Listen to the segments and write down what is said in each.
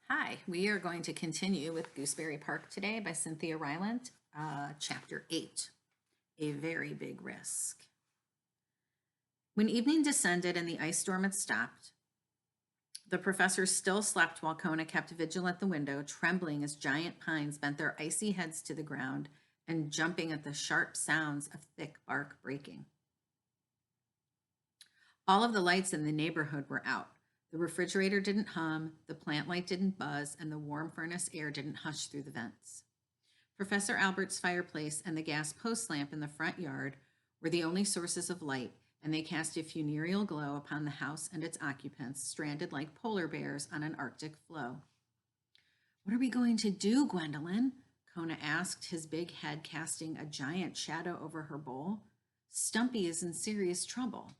Hi, we are going to continue with Gooseberry Park today by Cynthia Rylant, Chapter 8, A Very Big Risk. When evening descended and the ice storm had stopped, the professor still slept while Kona kept vigil at the window, trembling as giant pines bent their icy heads to the ground and jumping at the sharp sounds of thick bark breaking. All of the lights in the neighborhood were out. The refrigerator didn't hum, the plant light didn't buzz, and the warm furnace air didn't hush through the vents. Professor Albert's fireplace and the gas post lamp in the front yard were the only sources of light, and they cast a funereal glow upon the house and its occupants, stranded like polar bears on an Arctic floe. "What are we going to do, Gwendolyn?" Kona asked, his big head casting a giant shadow over her bowl. "Stumpy is in serious trouble."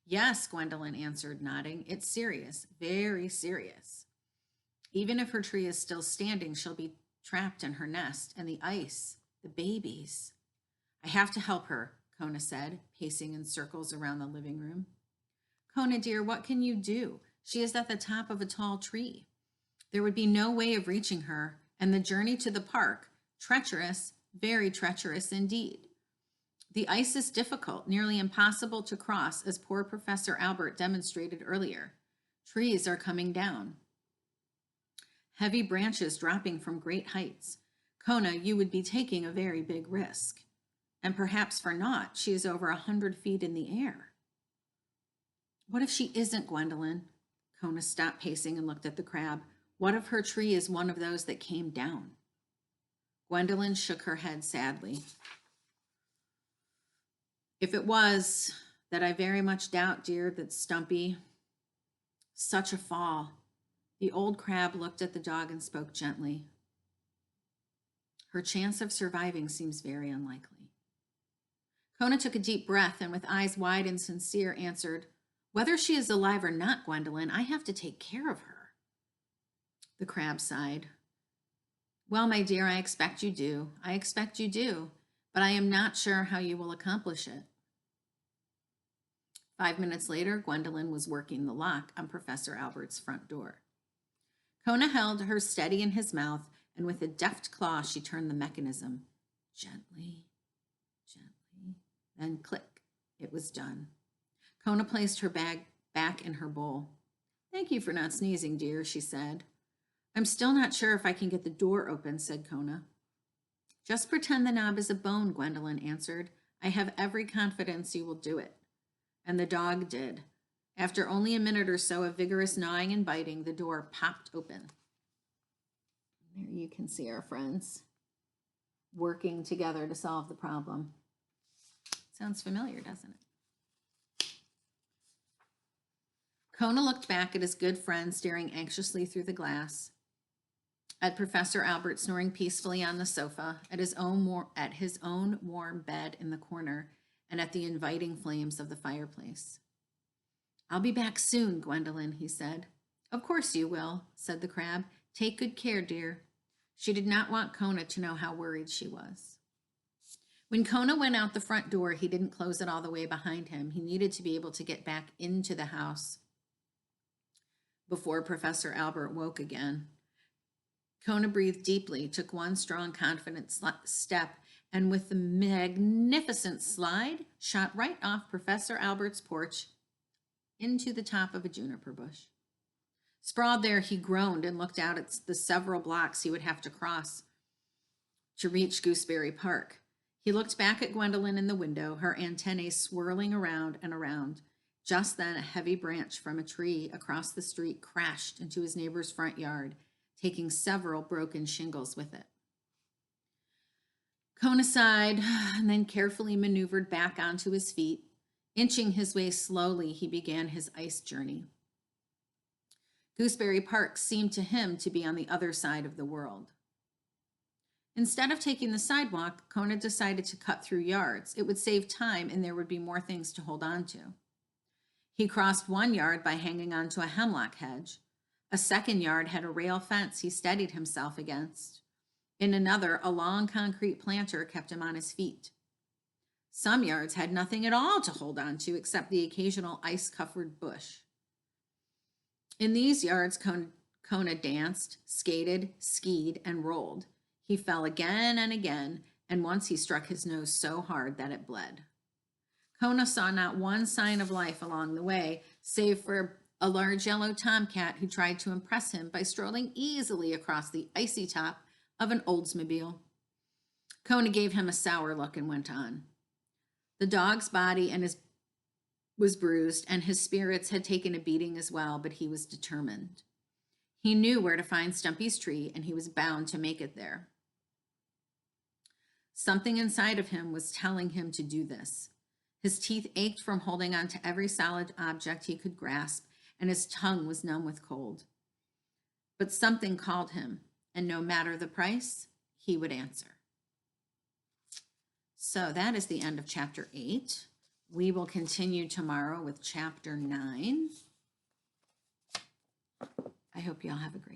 "Yes," Gwendolyn answered, nodding. "It's serious, very serious. Even if her tree is still standing, she'll be trapped in her nest, and the ice, the babies." "I have to help her," Kona said, pacing in circles around the living room. "Kona, dear, what can you do? She is at the top of a tall tree. There would be no way of reaching her, and the journey to the park, treacherous, very treacherous indeed. The ice is difficult, nearly impossible to cross, as poor Professor Albert demonstrated earlier. Trees are coming down. Heavy branches dropping from great heights. Kona, you would be taking a very big risk. And perhaps for naught, she is over 100 feet in the air." "What if she isn't, Gwendolyn?" Kona stopped pacing and looked at the crab. "What if her tree is one of those that came down?" Gwendolyn shook her head sadly. "If it was, that I very much doubt, dear, that Stumpy, such a fall." The old crab looked at the dog and spoke gently. "Her chance of surviving seems very unlikely." Kona took a deep breath and with eyes wide and sincere answered, "Whether she is alive or not, Gwendolyn, I have to take care of her." The crab sighed. "Well, my dear, I expect you do. I expect you do. But I am not sure how you will accomplish it." 5 minutes later, Gwendolyn was working the lock on Professor Albert's front door. Kona held her steady in his mouth, and with a deft claw, she turned the mechanism. Gently, gently, then click, it was done. Kona placed her bag back in her bowl. "Thank you for not sneezing, dear," she said. "I'm still not sure if I can get the door open," said Kona. "Just pretend the knob is a bone," Gwendolyn answered. "I have every confidence you will do it." And the dog did. After only a minute or so of vigorous gnawing and biting, the door popped open. There you can see our friends working together to solve the problem. Sounds familiar, doesn't it? Kona looked back at his good friend staring anxiously through the glass, at Professor Albert snoring peacefully on the sofa, at his own warm bed in the corner, and at the inviting flames of the fireplace. "I'll be back soon, Gwendolyn," he said. "Of course you will," said the crab. "Take good care, dear." She did not want Kona to know how worried she was. When Kona went out the front door, he didn't close it all the way behind him. He needed to be able to get back into the house before Professor Albert woke again. Kona breathed deeply, took one strong, confident step, and with the magnificent slide, shot right off Professor Albert's porch into the top of a juniper bush. Sprawled there, he groaned and looked out at the several blocks he would have to cross to reach Gooseberry Park. He looked back at Gwendolyn in the window, her antennae swirling around and around. Just then, a heavy branch from a tree across the street crashed into his neighbor's front yard, taking several broken shingles with it. Kona sighed and then carefully maneuvered back onto his feet. Inching his way slowly, he began his ice journey. Gooseberry Park seemed to him to be on the other side of the world. Instead of taking the sidewalk, Kona decided to cut through yards. It would save time and there would be more things to hold on to. He crossed one yard by hanging onto a hemlock hedge. A second yard had a rail fence he steadied himself against. In another, a long concrete planter kept him on his feet. Some yards had nothing at all to hold on to except the occasional ice-covered bush. In these yards, Kona danced, skated, skied, and rolled. He fell again and again, and once he struck his nose so hard that it bled. Kona saw not one sign of life along the way, save for a large yellow tomcat who tried to impress him by strolling easily across the icy top of an Oldsmobile. Kona gave him a sour look and went on. The dog's body was bruised, and his spirits had taken a beating as well, but he was determined. He knew where to find Stumpy's tree, and he was bound to make it there. Something inside of him was telling him to do this. His teeth ached from holding on to every solid object he could grasp, and his tongue was numb with cold. But something called him, and no matter the price, he would answer. So that is the end of chapter 8. We will continue tomorrow with chapter 9. I hope you all have a great day.